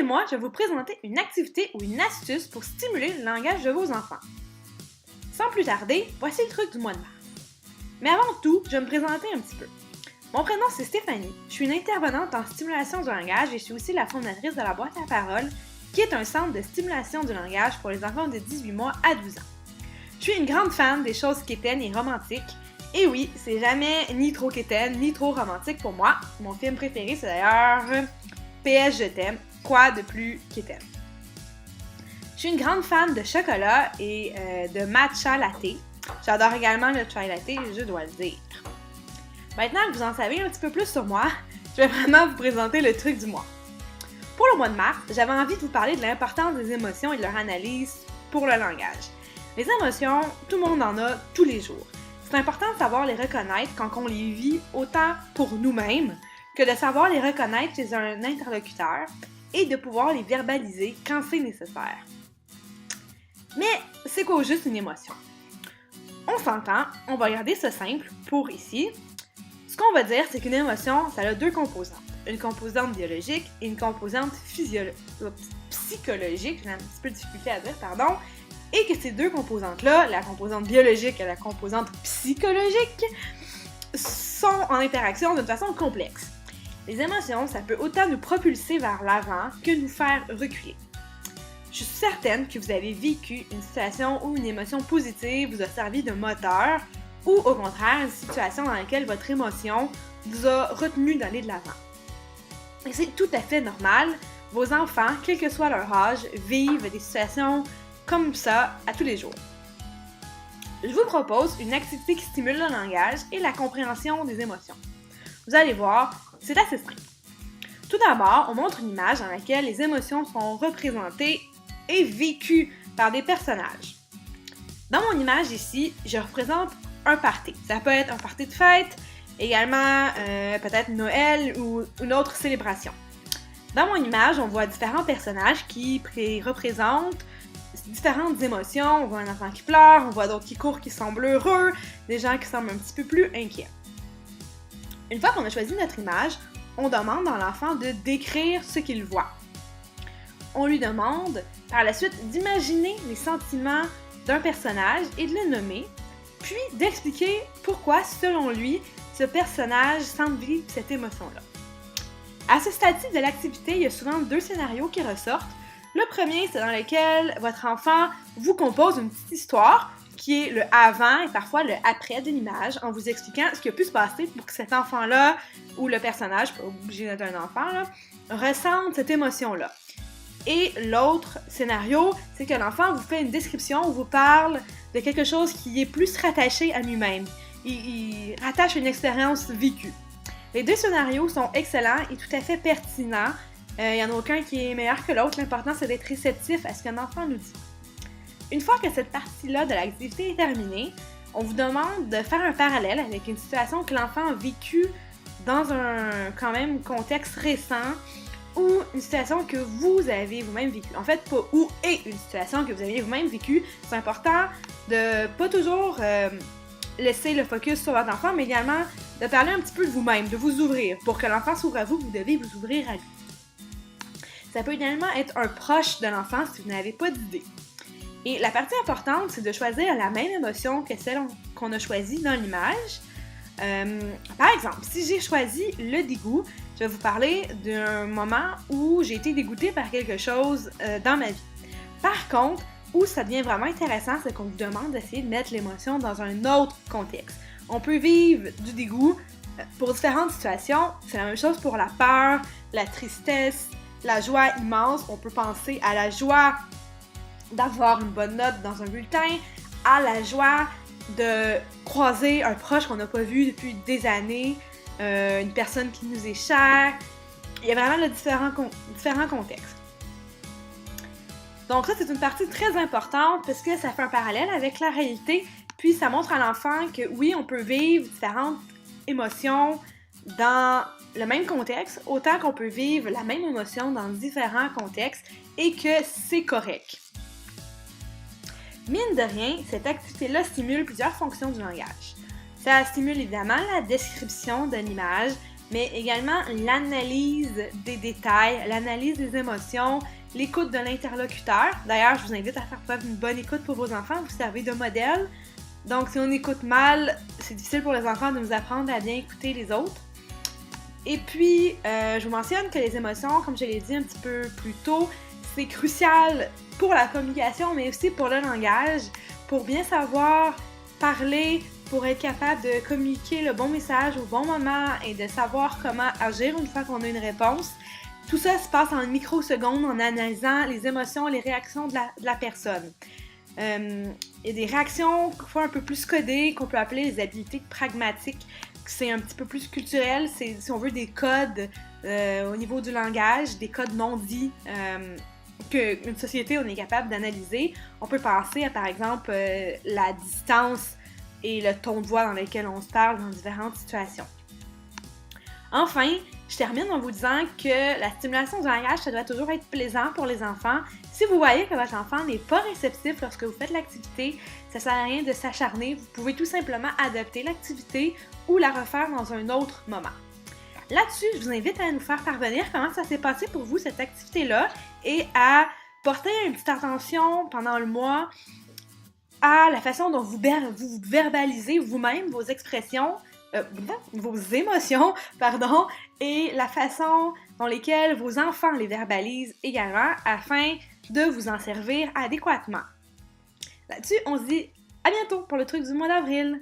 mois, je vais vous présenter une activité ou une astuce pour stimuler le langage de vos enfants. Sans plus tarder, voici le truc du mois de mars. Mais avant tout, je vais me présenter un petit peu. Mon prénom c'est Stéphanie, je suis une intervenante en stimulation du langage et je suis aussi la fondatrice de la boîte à parole, qui est un centre de stimulation du langage pour les enfants de 18 mois à 12 ans. Je suis une grande fan des choses quétaines et romantiques, et oui, c'est jamais ni trop quétaine ni trop romantique pour moi. Mon film préféré c'est d'ailleurs PS Je t'aime, quoi de plus quétaine. Je suis une grande fan de chocolat et de matcha latte. J'adore également le chai latte, je dois le dire. Maintenant que vous en savez un petit peu plus sur moi, je vais vraiment vous présenter le truc du mois. Pour le mois de mars, j'avais envie de vous parler de l'importance des émotions et de leur analyse pour le langage. Les émotions, tout le monde en a tous les jours. C'est important de savoir les reconnaître quand on les vit autant pour nous-mêmes que de savoir les reconnaître chez un interlocuteur et de pouvoir les verbaliser quand c'est nécessaire. Mais c'est quoi juste une émotion? On s'entend, on va garder ça simple pour ici. Ce qu'on va dire, c'est qu'une émotion, ça a deux composantes. Une composante biologique et une composante psychologique, j'ai un petit peu de difficulté à dire, pardon, et que ces deux composantes-là, la composante biologique et la composante psychologique, sont en interaction d'une façon complexe. Les émotions, ça peut autant nous propulser vers l'avant que nous faire reculer. Je suis certaine que vous avez vécu une situation où une émotion positive vous a servi de moteur ou au contraire une situation dans laquelle votre émotion vous a retenu d'aller de l'avant. Et c'est tout à fait normal, vos enfants, quel que soit leur âge, vivent des situations comme ça à tous les jours. Je vous propose une activité qui stimule le langage et la compréhension des émotions. Vous allez voir, c'est assez simple. Tout d'abord, on montre une image dans laquelle les émotions sont représentées et vécues par des personnages. Dans mon image ici, je représente un party. Ça peut être un party de fête, également peut-être Noël ou une autre célébration. Dans mon image, on voit différents personnages qui représentent différentes émotions. On voit un enfant qui pleure, on voit d'autres qui courent qui semblent heureux, des gens qui semblent un petit peu plus inquiets. Une fois qu'on a choisi notre image, on demande à l'enfant de décrire ce qu'il voit. On lui demande par la suite d'imaginer les sentiments d'un personnage et de le nommer, puis d'expliquer pourquoi, selon lui, ce personnage semble vivre cette émotion-là. À ce stade-ci de l'activité, il y a souvent deux scénarios qui ressortent. Le premier, c'est dans lequel votre enfant vous compose une petite histoire qui est le avant et parfois le après de l'image en vous expliquant ce qui a pu se passer pour que cet enfant-là ou le personnage, pas obligé d'être un enfant, là, ressente cette émotion-là. Et l'autre scénario, c'est que l'enfant vous fait une description ou vous parle de quelque chose qui est plus rattaché à lui-même. Il rattache une expérience vécue. Les deux scénarios sont excellents et tout à fait pertinents. Il n'y en a aucun qui est meilleur que l'autre. L'important, c'est d'être réceptif à ce qu'un enfant nous dit. Une fois que cette partie-là de l'activité est terminée, on vous demande de faire un parallèle avec une situation que l'enfant a vécue dans un quand même contexte récent ou une situation que vous avez vous-même vécue. En fait, pas ou et une situation que vous avez vous-même vécue. C'est important de pas toujours laisser le focus sur votre enfant, mais également de parler un petit peu de vous-même, de vous ouvrir. Pour que l'enfant s'ouvre à vous, vous devez vous ouvrir à lui. Ça peut également être un proche de l'enfant si vous n'avez pas d'idée. Et la partie importante, c'est de choisir la même émotion que celle qu'on a choisie dans l'image. Par exemple, si j'ai choisi le dégoût, je vais vous parler d'un moment où j'ai été dégoûtée par quelque chose dans ma vie. Par contre, où ça devient vraiment intéressant, c'est qu'on vous demande d'essayer de mettre l'émotion dans un autre contexte. On peut vivre du dégoût pour différentes situations. C'est la même chose pour la peur, la tristesse, la joie immense. On peut penser à la joie d'avoir une bonne note dans un bulletin, à la joie de croiser un proche qu'on n'a pas vu depuis des années, une personne qui nous est chère. Il y a vraiment différents contextes. Donc ça, c'est une partie très importante parce que ça fait un parallèle avec la réalité, puis ça montre à l'enfant que oui, on peut vivre différentes émotions dans le même contexte, autant qu'on peut vivre la même émotion dans différents contextes et que c'est correct. Mine de rien, cette activité-là stimule plusieurs fonctions du langage. Ça stimule évidemment la description de l'image, mais également l'analyse des détails, l'analyse des émotions, l'écoute de l'interlocuteur. D'ailleurs, je vous invite à faire preuve d'une bonne écoute pour vos enfants, vous servez de modèle. Donc, si on écoute mal, c'est difficile pour les enfants de nous apprendre à bien écouter les autres. Et puis, je vous mentionne que les émotions, comme je l'ai dit un petit peu plus tôt, c'est crucial pour la communication, mais aussi pour le langage, pour bien savoir parler, pour être capable de communiquer le bon message au bon moment et de savoir comment agir une fois qu'on a une réponse. Tout ça se passe en microsecondes en analysant les émotions, les réactions de la personne. Il y a des réactions parfois un peu plus codées qu'on peut appeler les habiletés pragmatiques. C'est un petit peu plus culturel, c'est si on veut des codes au niveau du langage, des codes non dits qu'une société on est capable d'analyser. On peut penser à par exemple la distance et le ton de voix dans lequel on se parle dans différentes situations. Enfin, je termine en vous disant que la stimulation du langage, ça doit toujours être plaisant pour les enfants. Si vous voyez que votre enfant n'est pas réceptif lorsque vous faites l'activité, ça ne sert à rien de s'acharner. Vous pouvez tout simplement adapter l'activité ou la refaire dans un autre moment. Là-dessus, je vous invite à nous faire parvenir comment ça s'est passé pour vous, cette activité-là, et à porter une petite attention pendant le mois à la façon dont vous verbalisez vous-même vos expressions, vos émotions, et la façon dans laquelle vos enfants les verbalisent également afin de vous en servir adéquatement. Là-dessus, on se dit à bientôt pour le truc du mois d'avril!